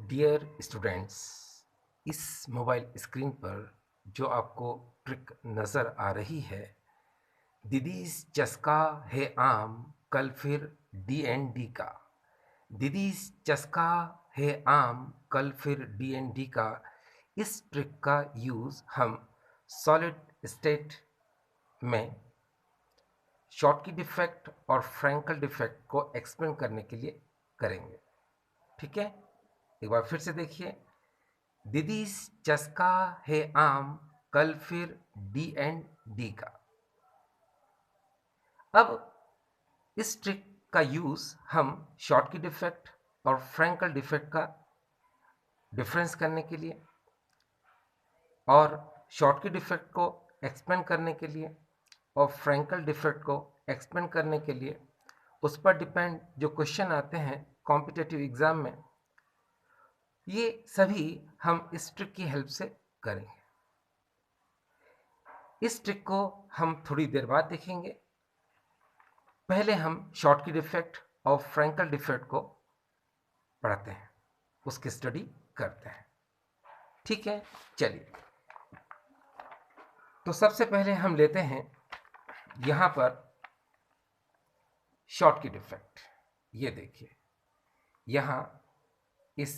Dear students, इस mobile screen पर जो आपको ट्रिक नज़र आ रही है, दीदीज चस्का है आम कल फिर डी एन डी का। दीदीज चस्का है आम कल फिर डी एन डी का। इस ट्रिक का यूज़ हम सॉलिड स्टेट में शॉटकी डिफेक्ट और फ्रैंकल डिफेक्ट को एक्सप्लेन करने के लिए करेंगे। ठीक है, एक बार फिर से देखिए। दीदीज चस्का है आम कल फिर डी एंड डी का। अब इस ट्रिक का यूज हम शॉटकी डिफेक्ट और फ्रैंकल डिफेक्ट का डिफरेंस करने के लिए और शॉटकी डिफेक्ट को एक्सप्लेन करने के लिए और फ्रैंकल डिफेक्ट को एक्सप्लेन करने के लिए उस पर डिपेंड जो क्वेश्चन आते हैं कॉम्पिटिटिव एग्जाम में, ये सभी हम इस ट्रिक की हेल्प से करेंगे। इस ट्रिक को हम थोड़ी देर बाद देखेंगे। पहले हम शॉटकी डिफेक्ट और फ्रैंकल डिफेक्ट को पढ़ते हैं, उसकी स्टडी करते हैं। ठीक है, चलिए। तो सबसे पहले हम लेते हैं यहां पर शॉटकी डिफेक्ट। ये देखिए, यहां इस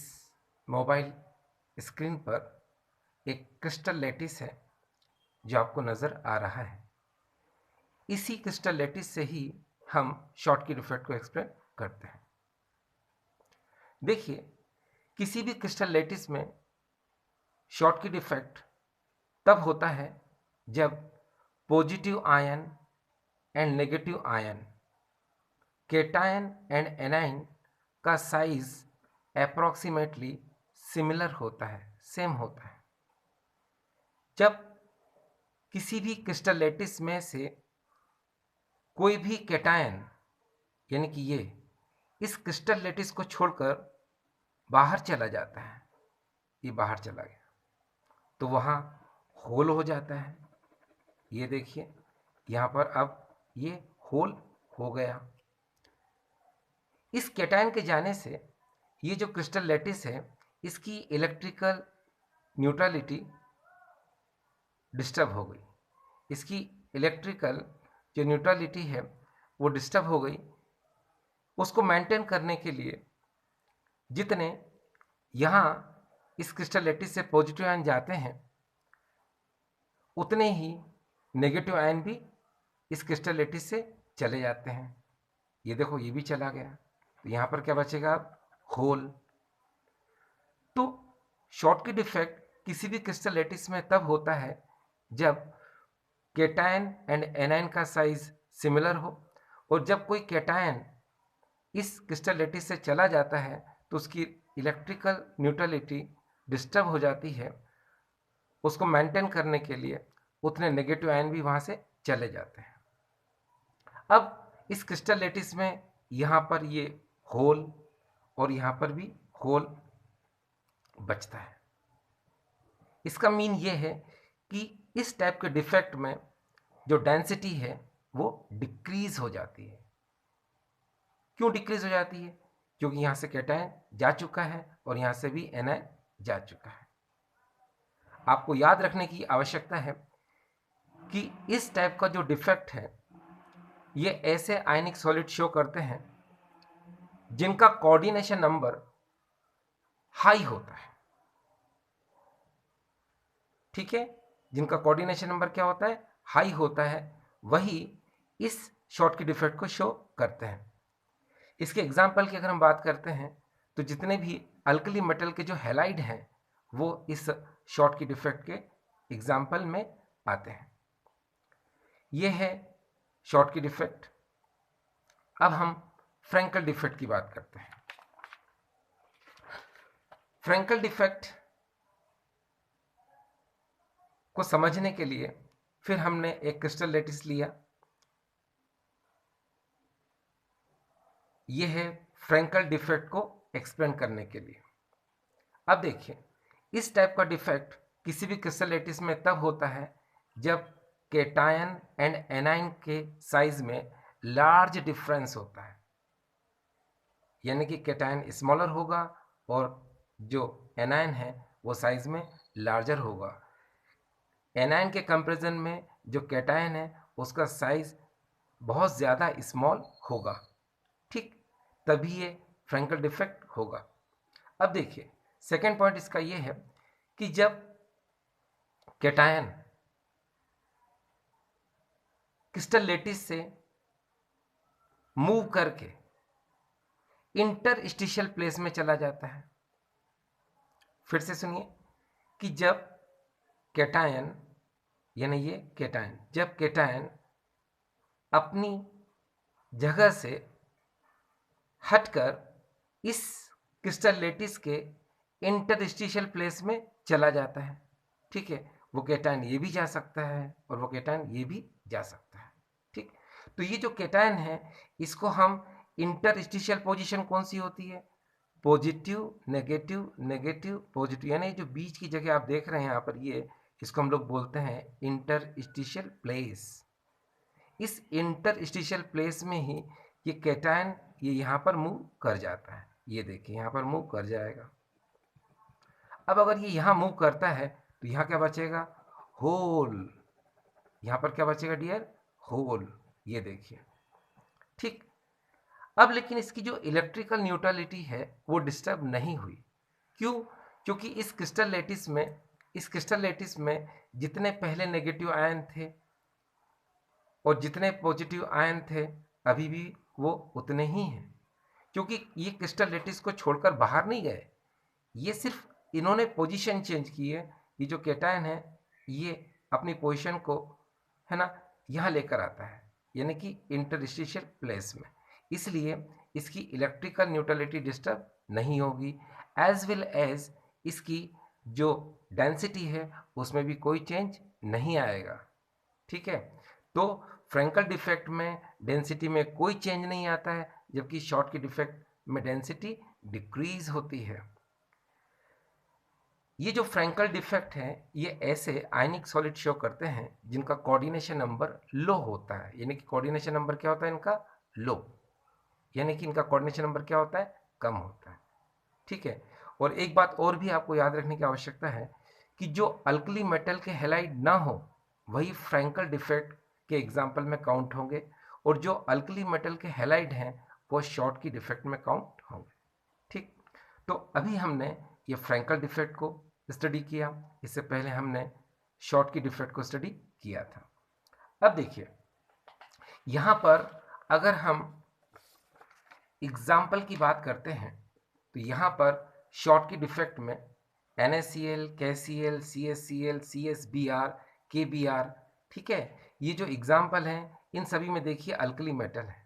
मोबाइल स्क्रीन पर एक क्रिस्टल लैटिस है जो आपको नजर आ रहा है। इसी क्रिस्टल लैटिस से ही हम शॉटकी डिफेक्ट को एक्सप्लेन करते हैं। देखिए, किसी भी क्रिस्टल लैटिस में शॉटकी डिफेक्ट तब होता है जब positive ion and negative ion, cation and anion का साइज अप्रॉक्सीमेटली सिमिलर होता है, सेम होता है। जब किसी भी क्रिस्टल लैटिस में से कोई भी केटायन, यानी कि इस क्रिस्टल लैटिस को छोड़कर बाहर चला जाता है, ये बाहर चला गया, तो वहाँ होल हो जाता है। ये देखिए, यहाँ पर अब ये होल हो गया। इस केटायन के जाने से ये जो क्रिस्टल लैटिस है, इसकी इलेक्ट्रिकल न्यूट्रलिटी डिस्टर्ब हो गई। इसकी इलेक्ट्रिकल जो न्यूट्रलिटी है वो डिस्टर्ब हो गई। उसको मेंटेन करने के लिए जितने यहाँ इस क्रिस्टल लैटिस से पॉजिटिव आयन जाते हैं, उतने ही नेगेटिव आयन भी इस क्रिस्टल लैटिस से चले जाते हैं। ये देखो, ये भी चला गया, तो यहाँ पर क्या बचेगा? होल। तो शॉटकी डिफेक्ट किसी भी क्रिस्टल लैटिस में तब होता है जब केटायन एंड एनायन का साइज सिमिलर हो, और जब कोई केटायन इस क्रिस्टल लैटिस से चला जाता है तो उसकी इलेक्ट्रिकल न्यूट्रलिटी डिस्टर्ब हो जाती है। उसको मेंटेन करने के लिए उतने नेगेटिव आयन भी वहाँ से चले जाते हैं। अब इस क्रिस्टल लैटिस में यहाँ पर ये होल और यहाँ पर भी होल बचता है। इसका मीन ये है कि इस टाइप के डिफेक्ट में जो डेंसिटी है वो डिक्रीज हो जाती है। क्यों डिक्रीज हो जाती है? क्योंकि यहाँ से कैटायन जा चुका है और यहाँ से भी एनायन जा चुका है। आपको याद रखने की आवश्यकता है कि इस टाइप का जो डिफेक्ट है, ये ऐसे आयनिक सॉलिड शो करते हैं जिनका कोऑर्डिनेशन नंबर हाई होता है। ठीक है, जिनका कोऑर्डिनेशन नंबर क्या होता है? हाई होता है, वही इस शॉटकी डिफेक्ट को शो करते हैं। इसके एग्जाम्पल की अगर हम बात करते हैं तो जितने भी अल्कली मेटल के जो हैलाइड हैं वो इस शॉटकी डिफेक्ट के एग्जाम्पल में आते हैं। ये है शॉटकी डिफेक्ट। अब हम फ्रैंकल डिफेक्ट की बात करते हैं। फ्रैंकल डिफेक्ट को समझने के लिए फिर हमने एक क्रिस्टल लैटिस लिया। यह है फ्रैंकल डिफेक्ट को एक्सप्लेन करने के लिए। अब देखिए, इस टाइप का डिफेक्ट किसी भी क्रिस्टल लैटिस में तब होता है जब केटायन एंड एनायन के साइज में लार्ज डिफरेंस होता है, यानी कि केटायन स्मॉलर होगा और जो एनायन है वो साइज में लार्जर होगा। एनायन के कंपैरिजन में जो कैटायन है उसका साइज बहुत ज़्यादा स्मॉल होगा। ठीक, तभी ये फ्रैंकल डिफेक्ट होगा। अब देखिए सेकेंड पॉइंट इसका ये है कि जब कैटायन क्रिस्टल लेटिस से मूव करके इंटरस्टिशियल प्लेस में चला जाता है, फिर से सुनिए, कि जब कैटायन यानी ये कैटायन, जब कैटायन अपनी जगह से हटकर इस क्रिस्टल लेटिस के इंटरस्टिशियल प्लेस में चला जाता है, ठीक है, वो कैटायन ये भी जा सकता है और वो कैटायन ये भी जा सकता है। ठीक, तो ये जो कैटायन है इसको हम इंटरस्टिशियल पोजीशन कौन सी होती है, पॉजिटिव नेगेटिव नेगेटिव पॉजिटिव, यानी जो बीच की जगह आप देख रहे हैं यहाँ पर, ये इसको हम लोग बोलते हैं इंटरस्टिशियल प्लेस। इस इंटरस्टिशियल प्लेस में ही ये कैटायन ये यहाँ पर मूव कर जाता है। ये देखिए यहाँ पर मूव कर जाएगा। अब अगर ये यहाँ मूव करता है तो यहाँ क्या बचेगा, होल। यहाँ पर क्या बचेगा डियर, होल। ये देखिए, ठीक। अब लेकिन इसकी जो इलेक्ट्रिकल न्यूट्रलिटी है वो डिस्टर्ब नहीं हुई। क्यों? क्योंकि इस क्रिस्टल लेटिस में जितने पहले नेगेटिव आयन थे और जितने पॉजिटिव आयन थे अभी भी वो उतने ही हैं, क्योंकि ये क्रिस्टल लेटिस को छोड़कर बाहर नहीं गए, ये सिर्फ इन्होंने पोजीशन चेंज की है। ये जो कैटायन है ये अपनी पोजीशन को, है ना, यहाँ लेकर आता है, यानी कि इंटरस्टिशियल प्लेस में, इसलिए इसकी इलेक्ट्रिकल न्यूट्रलिटी डिस्टर्ब नहीं होगी, एज वेल एज इसकी जो डेंसिटी है उसमें भी कोई चेंज नहीं आएगा। ठीक है, तो फ्रैंकल डिफेक्ट में डेंसिटी में कोई चेंज नहीं आता है, जबकि शॉर्टकी डिफेक्ट में डेंसिटी डिक्रीज होती है। ये जो फ्रैंकल डिफेक्ट है ये ऐसे आयनिक सॉलिड शो करते हैं जिनका कोऑर्डिनेशन नंबर लो होता है, यानी कि कोऑर्डिनेशन नंबर क्या होता है इनका, लो, यानी कि इनका कोऑर्डिनेशन नंबर क्या होता है, कम होता है। ठीक है, और एक बात और भी आपको याद रखने की आवश्यकता है कि जो अल्कली मेटल के हैलाइड ना हो वही फ्रैंकल डिफेक्ट के एग्जाम्पल में काउंट होंगे, और जो अल्कली मेटल के हैलाइड हैं वो शॉर्टकी डिफेक्ट में काउंट होंगे। ठीक, तो अभी हमने ये फ्रैंकल डिफेक्ट को स्टडी किया, इससे पहले हमने शॉर्टकी डिफेक्ट को स्टडी किया था। अब देखिए यहाँ पर अगर हम एग्जाम्पल की बात करते हैं तो यहाँ पर शॉर्टकी डिफेक्ट में NaCl, KCl, CSCl, CSBr, KBr, ठीक है, ये जो एग्जाम्पल हैं इन सभी में देखिए अल्कली मेटल है,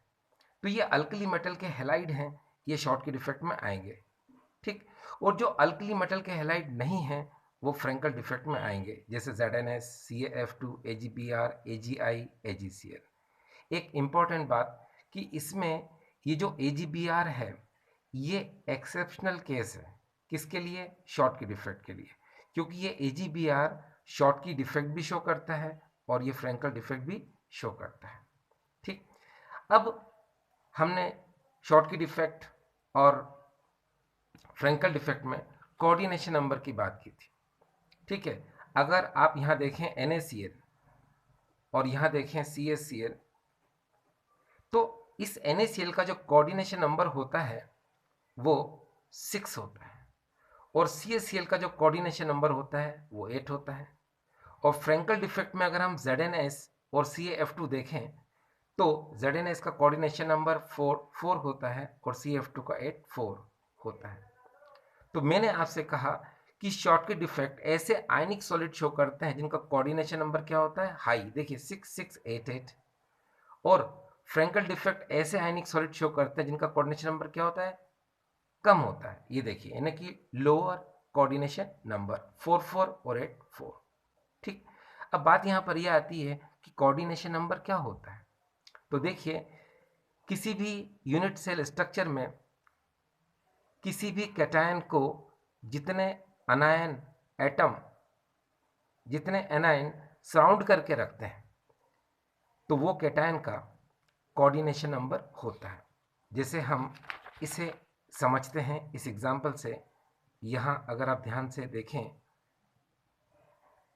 तो ये अल्कली मेटल के हैलाइड हैं, ये शॉर्टकी डिफेक्ट में आएंगे। ठीक, और जो अल्कली मेटल के हैलाइड नहीं हैं वो फ्रैंकल डिफेक्ट में आएंगे, जैसे ZnS, CaF2, AgBr, AgI, AgCl। एक इम्पॉर्टेंट बात कि इसमें ये जो AgBr है ये एक्सेप्शनल केस है, किसके लिए, शॉर्टकी डिफेक्ट के लिए, क्योंकि ये AgBr शॉर्टकी डिफेक्ट भी शो करता है और ये फ्रैंकल डिफेक्ट भी शो करता है। ठीक, अब हमने शॉर्टकी डिफेक्ट और फ्रैंकल डिफेक्ट में कोऑर्डिनेशन नंबर की बात की थी। ठीक है, अगर आप यहाँ देखें NaCl और यहाँ देखें CSCl, तो इस NaCl का जो कोऑर्डिनेशन नंबर होता है वो 6 होता है और CSCl का जो कोऑर्डिनेशन नंबर होता है वो 8 होता है। और फ्रैंकल डिफेक्ट में अगर हम ZnS और CaF2 देखें तो ZnS का कोऑर्डिनेशन नंबर 4 होता है और CaF2 का 4 होता है। तो मैंने आपसे कहा कि शॉर्टकी डिफेक्ट ऐसे आयनिक सॉलिड शो करते हैं जिनका कोऑर्डिनेशन नंबर क्या होता है, हाई, देखिए 6688, और फ्रैंकल डिफेक्ट ऐसे आयनिक सॉलिड शो करते हैं जिनका कोऑर्डिनेशन नंबर क्या होता है, कम होता है, ये देखिए, यानी कि लोअर कोऑर्डिनेशन नंबर 44 और 84। ठीक, अब बात यहाँ पर यह आती है कि कोऑर्डिनेशन नंबर क्या होता है। तो देखिए किसी भी यूनिट सेल स्ट्रक्चर में किसी भी कैटायन को जितने अनायन एटम, जितने एनायन सराउंड करके रखते हैं तो वो कैटायन का कोऑर्डिनेशन नंबर होता है। जैसे हम इसे समझते हैं इस एग्जाम्पल से यहाँ अगर आप ध्यान से देखें,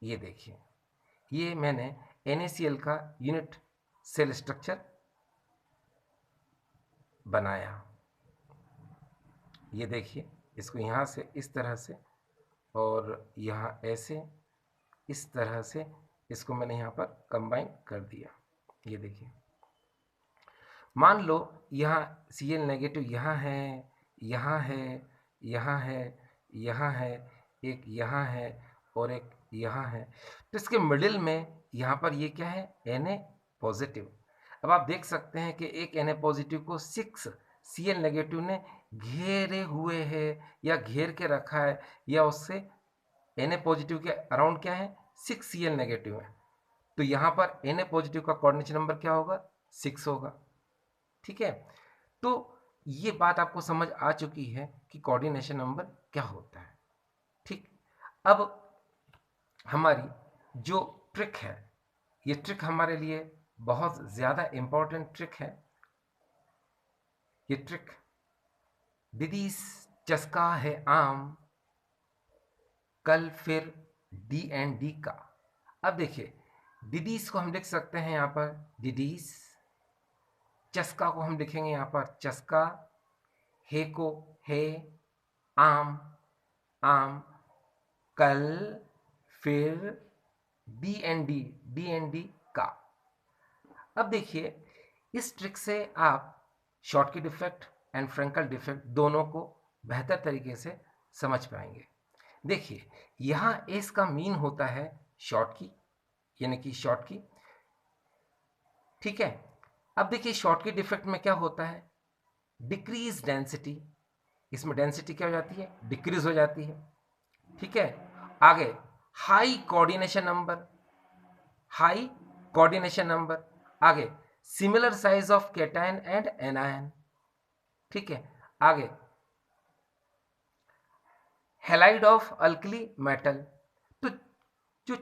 ये देखिए, ये मैंने NaCl का यूनिट सेल स्ट्रक्चर बनाया। ये देखिए, इसको यहाँ से इस तरह से और यहाँ ऐसे इस तरह से इसको मैंने यहाँ पर कंबाइन कर दिया। ये देखिए, मान लो यहाँ Cl नेगेटिव यहाँ है, यहाँ है, यहाँ है, यहाँ है, एक यहाँ है और एक यहाँ है, तो इसके मिडिल में यहाँ पर ये क्या है, Na पॉजिटिव। अब आप देख सकते हैं कि एक Na पॉजिटिव को 6 Cl नेगेटिव ने घेरे हुए है या घेर के रखा है, या उससे Na पॉजिटिव के अराउंड क्या है, 6 Cl नेगेटिव है। तो यहाँ पर Na पॉजिटिव का कोऑर्डिनेशन नंबर क्या होगा, 6 होगा। ठीक है, तो ये बात आपको समझ आ चुकी है कि कोऑर्डिनेशन नंबर क्या होता है। ठीक, अब हमारी जो ट्रिक है, ये ट्रिक हमारे लिए बहुत ज़्यादा इम्पोर्टेंट ट्रिक है। ये ट्रिक दीदी चस्का है आम, कल फिर D&D का। अब देखिए, दीदीस को हम लिख सकते हैं यहाँ पर दीदीस, चस्का को हम लिखेंगे यहाँ पर चस्का, हे को हे, आम आम, कल फिर D&D का। अब देखिए, इस ट्रिक से आप Schottky defect and Frenkel defect दोनों को बेहतर तरीके से समझ पाएंगे। देखिए, यहाँ एस का मीन होता है शॉर्टकी, यानी कि शॉर्टकी। ठीक है, अब देखिए शॉर्टकी डिफेक्ट में क्या होता है, डिक्रीज डेंसिटी, इसमें डेंसिटी क्या हो जाती है, डिक्रीज हो जाती है। ठीक है, आगे high coordination number, high coordination number, आगे similar size of cation and anion. ठीक है, आगे हैलाइड ऑफ अल्कली मेटल। तो जो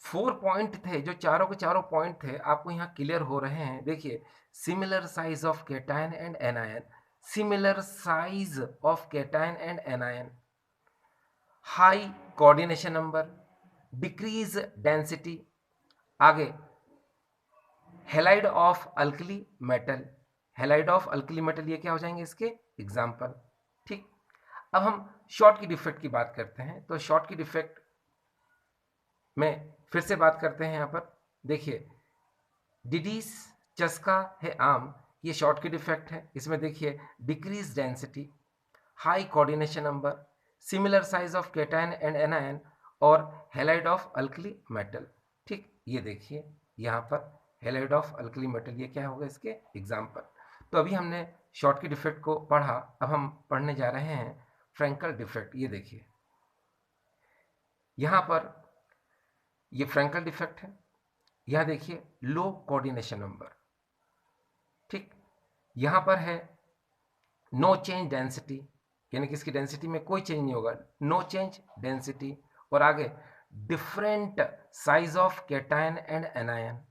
4 पॉइंट थे, जो चारों के चारों पॉइंट थे, आपको यहाँ क्लियर हो रहे हैं। देखिए, similar size of cation and anion, similar size of cation and anion, high coordination number, decrease density, आगे halide of alkali metal, halide of alkali metal, ये क्या हो जाएंगे इसके एग्जाम्पल। ठीक, अब हम शॉर्ट की डिफेक्ट की बात करते हैं। तो शॉर्ट की डिफेक्ट में फिर से बात करते हैं यहाँ पर। देखिए, डिडीस चस्का है आम, ये शॉर्ट की डिफेक्ट है। इसमें देखिए decrease density, high coordination number, similar size of cation and anion और हैलाइड ऑफ अल्कली मेटल। ठीक, ये देखिए यहाँ पर हैलाइड ऑफ अल्कली मेटल, ये क्या होगा इसके एग्जाम्पल। तो अभी हमने शॉर्ट की डिफेक्ट को पढ़ा, अब हम पढ़ने जा रहे हैं फ्रैंकल डिफेक्ट। ये देखिए, यहाँ पर ये फ्रैंकल डिफेक्ट है। यहाँ देखिए लो कोऑर्डिनेशन नंबर। ठीक, यहाँ पर है नो चेंज डेंसिटी, यानी कि इसकी डेंसिटी में कोई चेंज नहीं होगा, नो चेंज डेंसिटी। और आगे different size of cation and anion.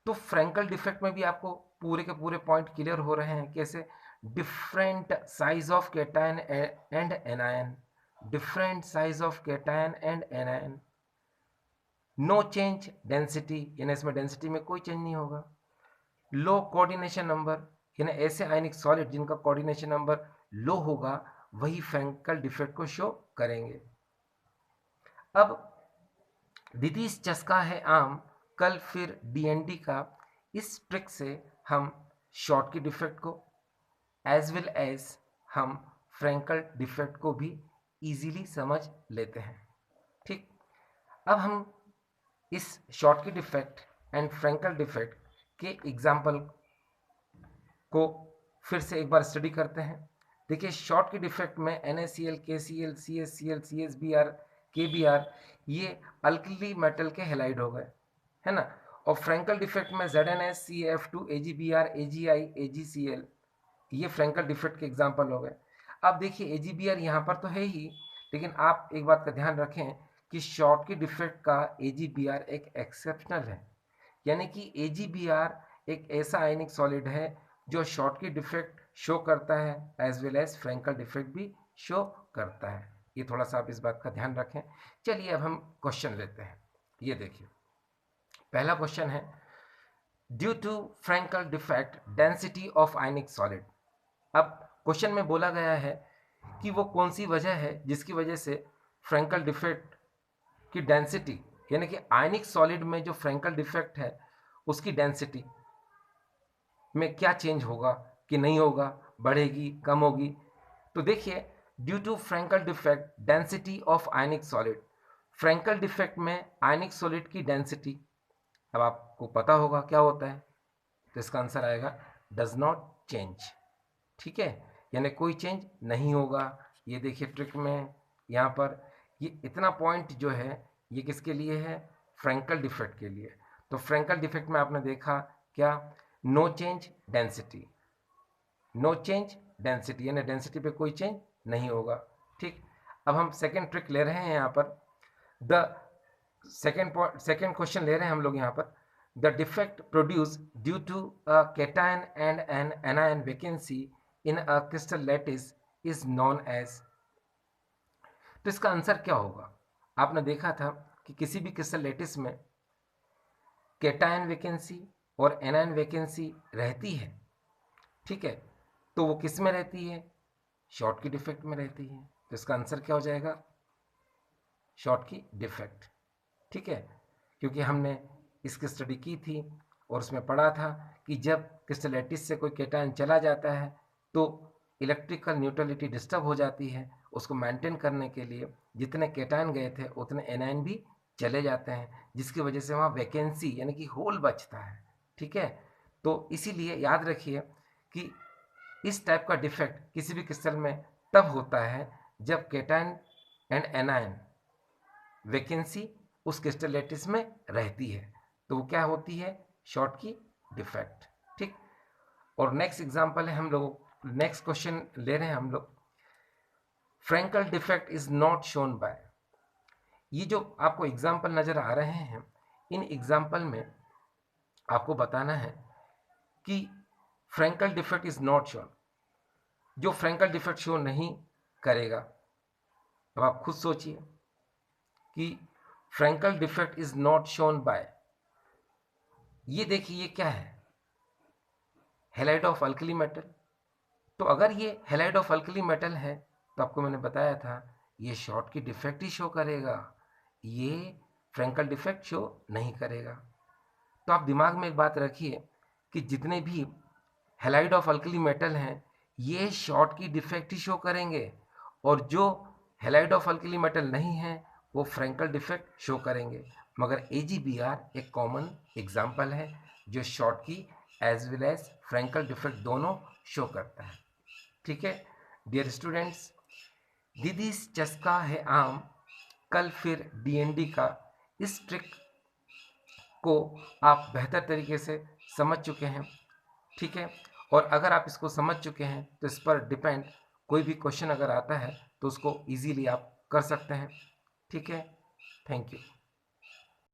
तो फ्रैंकल डिफेक्ट में भी आपको पूरे के पूरे पॉइंट क्लियर हो रहे हैं। कैसे, different size of cation and anion, different size of cation and anion, no change density, यानी इसमें डेंसिटी में कोई चेंज नहीं होगा, लो कोऑर्डिनेशन नंबर, यानी ऐसे आयनिक सॉलिड जिनका कोऑर्डिनेशन नंबर लो होगा वही फ्रैंकल डिफेक्ट को शो करेंगे। अब दीदीस चस्का है आम, कल फिर D&D का। इस ट्रिक से हम शॉर्ट की डिफेक्ट को एज वेल एज हम फ्रैंकल डिफेक्ट को भी इजीली समझ लेते हैं। ठीक, अब हम इस शॉर्ट की डिफेक्ट एंड फ्रैंकल डिफेक्ट के एग्जाम्पल को फिर से एक बार स्टडी करते हैं। देखिए, शॉर्ट की डिफेक्ट में NaCl, KCl, CaCl, CsBr, KBr ये अल्कली मेटल के हैलाइड हो गए, है ना। और फ्रैंकल डिफेक्ट में ZnS, CF2, AgBr, AgI, AgCl ये फ्रैंकल डिफेक्ट के एग्जाम्पल हो गए। अब देखिए AgBr यहाँ पर तो है ही, लेकिन आप एक बात का ध्यान रखें कि शॉर्ट की डिफेक्ट का AgBr एक एक्सेप्शनल है, यानी कि AgBr एक ऐसा आयनिक सॉलिड है जो शॉर्ट की डिफेक्ट शो करता है as well as Frenkel defect भी शो करता है। ये थोड़ा सा आप इस बात का ध्यान रखें। चलिए अब हम क्वेश्चन लेते हैं। ये देखिए, पहला क्वेश्चन है, due to Frenkel defect density of ionic solid. अब क्वेश्चन में बोला गया है कि वो कौन सी वजह है जिसकी वजह से फ्रैंकल डिफेक्ट की डेंसिटी, यानी कि आयनिक सॉलिड में जो फ्रैंकल डिफेक्ट है उसकी डेंसिटी में क्या चेंज होगा कि नहीं होगा, बढ़ेगी, कम होगी। तो देखिए, due to Frenkel defect density of ionic solid, Frenkel defect में आयनिक सॉलिड की डेंसिटी, अब आपको पता होगा क्या होता है, तो इसका आंसर आएगा डज नॉट चेंज। ठीक है, यानी कोई चेंज नहीं होगा। ये देखिए ट्रिक में यहाँ पर ये इतना पॉइंट जो है ये किसके लिए है, फ्रैंकल डिफेक्ट के लिए। तो फ्रैंकल डिफेक्ट में आपने देखा क्या, no change density, no change density, यानी डेंसिटी पे कोई चेंज नहीं होगा। ठीक, अब हम सेकेंड ट्रिक ले रहे हैं यहाँ पर, द सेकेंड क्वेश्चन ले रहे हैं हम लोग यहाँ पर, the defect produce due to a cation and an anion vacancy in a crystal lattice is known as. तो इसका आंसर क्या होगा, आपने देखा था कि किसी भी क्रिस्टल लैटिस में कैटायन वैकेंसी और एनायन वैकेंसी रहती है। ठीक है, तो वो किस में रहती है, शॉर्ट की डिफेक्ट में रहती है। तो इसका आंसर क्या हो जाएगा, शॉर्ट की डिफेक्ट। ठीक है, क्योंकि हमने इसकी स्टडी की थी और उसमें पढ़ा था कि जब क्रिस्टलैटिस से कोई कैटायन चला जाता है तो इलेक्ट्रिकल न्यूट्रलिटी डिस्टर्ब हो जाती है। उसको मेंटेन करने के लिए जितने कैटायन गए थे उतने एनायन भी चले जाते हैं, जिसकी वजह से वहाँ वैकेंसी यानी कि होल बचता है। ठीक है, तो इसीलिए याद रखिए कि इस टाइप का डिफेक्ट किसी भी क्रिस्टल में तब होता है जब कैटायन एंड एनायन वैकेंसी उस क्रिस्टल लैटिस में रहती है, तो वो क्या होती है, शॉर्ट की डिफेक्ट। ठीक, और नेक्स्ट एग्जांपल है हम लोग, नेक्स्ट क्वेश्चन ले रहे हैं हम लोग, Frenkel defect is not shown by. ये जो आपको एग्जांपल नजर आ रहे हैं, इन एग्जांपल में आपको बताना है कि Frenkel defect is not shown, जो फ्रैंकल डिफेक्ट शो नहीं करेगा। अब आप खुद सोचिए कि Frenkel defect is not shown by, ये देखिए ये क्या है, हैलाइड ऑफ अल्कली मेटल। तो अगर ये हैलाइड ऑफ अल्कली मेटल है तो आपको मैंने बताया था ये शॉर्ट की डिफेक्ट ही शो करेगा, ये फ्रैंकल डिफेक्ट शो नहीं करेगा। तो आप दिमाग में एक बात रखिए कि जितने भी हैलाइड ऑफ अल्कली मेटल हैं ये शॉर्ट की डिफेक्ट ही शो करेंगे, और जो हैलाइड ऑफ अल्कली मेटल नहीं है वो फ्रैंकल डिफेक्ट शो करेंगे। मगर AgBr एक कॉमन एग्जाम्पल है जो Schottky as well as Frenkel defect दोनों शो करता है। ठीक है डियर स्टूडेंट्स, दीदी चस्का है आम, कल फिर DND का इस ट्रिक को आप बेहतर तरीके से समझ चुके हैं। ठीक है, और अगर आप इसको समझ चुके हैं तो इस पर डिपेंड कोई भी क्वेश्चन अगर आता है तो उसको इजीली आप कर सकते हैं। ठीक है, थैंक यू।